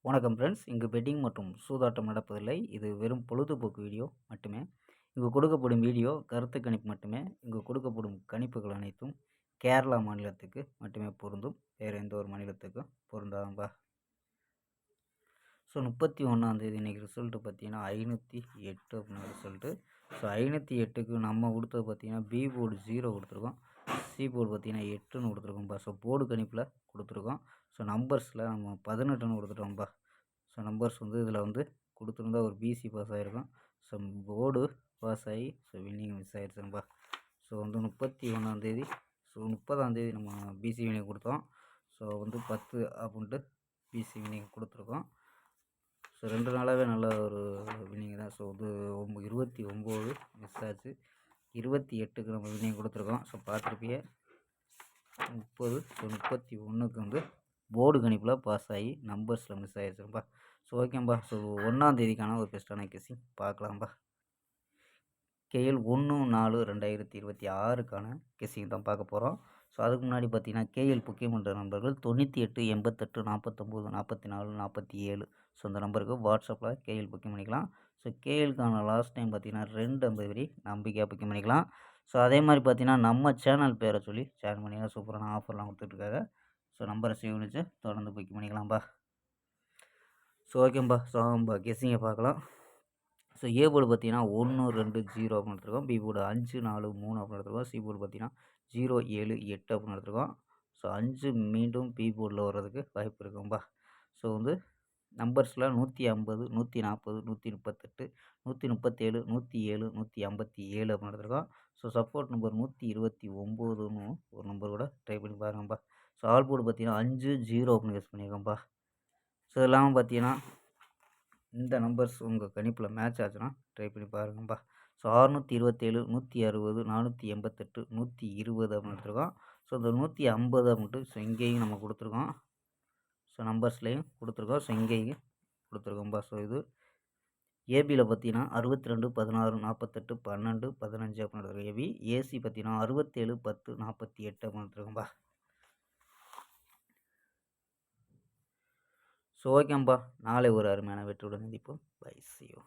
வணக்கம் ஃப்ரெண்ட்ஸ். இங்கு பெட்டிங் மற்றும் சூதாட்டம் நடப்பதில்லை. இது வெறும் பொழுதுபோக்கு வீடியோ மட்டுமே. இங்கு கொடுக்கப்படும் வீடியோ கருத்து கணிப்பு மட்டுமே. இங்கு கொடுக்கப்படும் கணிப்புகள் அனைத்தும் கேரளா மாநிலத்துக்கு மட்டுமே பொருந்தும். வேறு எந்த ஒரு மாநிலத்துக்கும் பொருந்தாதம்பா. ஸோ 31 இன்றைக்கி ரிசல்ட்டு பார்த்தீங்கன்னா 508 அப்படின்னு ரிசல்ட்டு. ஸோ 508க்கு நம்ம கொடுத்தது பார்த்தீங்கன்னா பி போர்டு 0 கொடுத்துருக்கோம். சி போர்டு பார்த்தீங்கன்னா 8ன்னு கொடுத்துருக்கோம்ப்பா. ஸோ போர்டு கணிப்பில் கொடுத்துருக்கோம். ஸோ நம்பர்ஸில் நம்ம 18ன்னு கொடுத்துட்டோம்ப்பா. ஸோ நம்பர்ஸ் இதில் கொடுத்துருந்தா ஒரு பிசி பாஸ் ஆகிருக்கும். ஸோ போர்டு பாஸ் ஆகி ஸோ வின்னிங் மிஸ் ஆகிடுச்சுங்கப்பா. ஸோ 31 ஸோ 30 நம்ம பிசி வின்னிங் கொடுத்தோம். ஸோ 10 அப்படின்ட்டு பிசி வின்னிங் கொடுத்துருக்கோம். ஸோ 2 நாளாகவே நல்ல ஒரு வின்னிங் தான். ஸோ 29 மிஸ் ஆச்சு. 28க்கு நம்ம வின்னிங் கொடுத்துருக்கோம். ஸோ பார்த்துருப்பிய 30 ஸோ 31க்கு போர்டு கணிப்பில் பாஸ் ஆகி நம்பர்ஸில் மிஸ் ஆகிடுச்சுப்பா. ஸோ ஓகேம்பா. ஸோ 1ஆம் ஒரு பெஸ்ட்டான கெஸ்ஸிங் பார்க்கலாம்பா. கேஎல் 1/4/2026க்கான கெஸ்ஸிங் தான் பார்க்க போகிறோம். ஸோ அதுக்கு முன்னாடி பார்த்தீங்கன்னா கேஎல் புக்கியமன்ற நண்பர்கள் 98 88 49 44 47 ஸோ இந்த நம்பருக்கு வாட்ஸ்அப்பில் கேஎல் புக்கிங் பண்ணிக்கலாம். ஸோ கேஎலுக்கான லாஸ்ட் டைம் பார்த்தீங்கன்னா 250 வரி நம்பிக்கையாக புக்கிங் பண்ணிக்கலாம். ஸோ அதே மாதிரி பார்த்தீங்கன்னா நம்ம சேனல் பேரை சொல்லி ஷேர் பண்ணிங்கன்னா சூப்பரான ஆஃபர்லாம் கொடுத்துட்ருக்காங்க. ஸோ நம்பரை சேவ் பண்ணிச்சு தொடர்ந்து புக்கிங் பண்ணிக்கலாம்ப்பா. ஸோ ஓகேம்பா. ஸோ கெஸ்ஸிங்கை பார்க்கலாம். ஸோ ஏ போர்டு பார்த்தீங்கன்னா 1 2 0 அப்படின்னு எடுத்துருக்கோம். பி போர்டு 5 4 3 அப்படின்னு எடுத்துருக்கோம். சி போர்டு பார்த்தீங்கன்னா 0 7 8 அப்படின்னு எடுத்துருக்கோம். ஸோ 5 மீண்டும் பி போர்டில் வர்றதுக்கு வாய்ப்பு இருக்கும்பா. ஸோ நம்பர்ஸில் 150 140 138 137 107 157 அப்படின்னு எடுத்துருக்கோம். ஸோ சப்போர்ட் நம்பர் 129ன்னு ஒரு நம்பர் கூட ட்ரை பண்ணி பாருங்கப்பா. ஸோ ஆல் போர்டு பார்த்தீங்கன்னா 5 0 அப்படின்னு யூஸ் பண்ணியிருக்கோம்ப்பா. ஸோ இல்லாமல் பார்த்தீங்கன்னா இந்த நம்பர்ஸ் உங்கள் கணிப்பில் மேட்ச் ஆச்சுன்னா ட்ரை பண்ணி பாருங்கப்பா. ஸோ 627 160 488 120 அப்படின்னு எடுத்துருக்கோம். ஸோ இந்த 150 அப்படின்ட்டு ஸோ இங்கேயும் நம்ம கொடுத்துருக்கோம். ஸோ நம்பர்ஸ்லேயும் கொடுத்துருக்கோம். ஸோ இங்கேயும் கொடுத்துருக்கோம்ப்பா. ஸோ ஏபியில் பார்த்தீங்கன்னா 62 16 48 12 15 அப்படின்னு எடுத்துருக்கோம் ஏபி. ஏசி பார்த்தீங்கன்னா 67 10 48 அப்படின்னு எடுத்துருக்கோம்ப்பா. ஸோ ஓகேம்பா. நாளை ஒரு அருமையான வெற்றியுடன் சந்திப்போம். Bye, see you.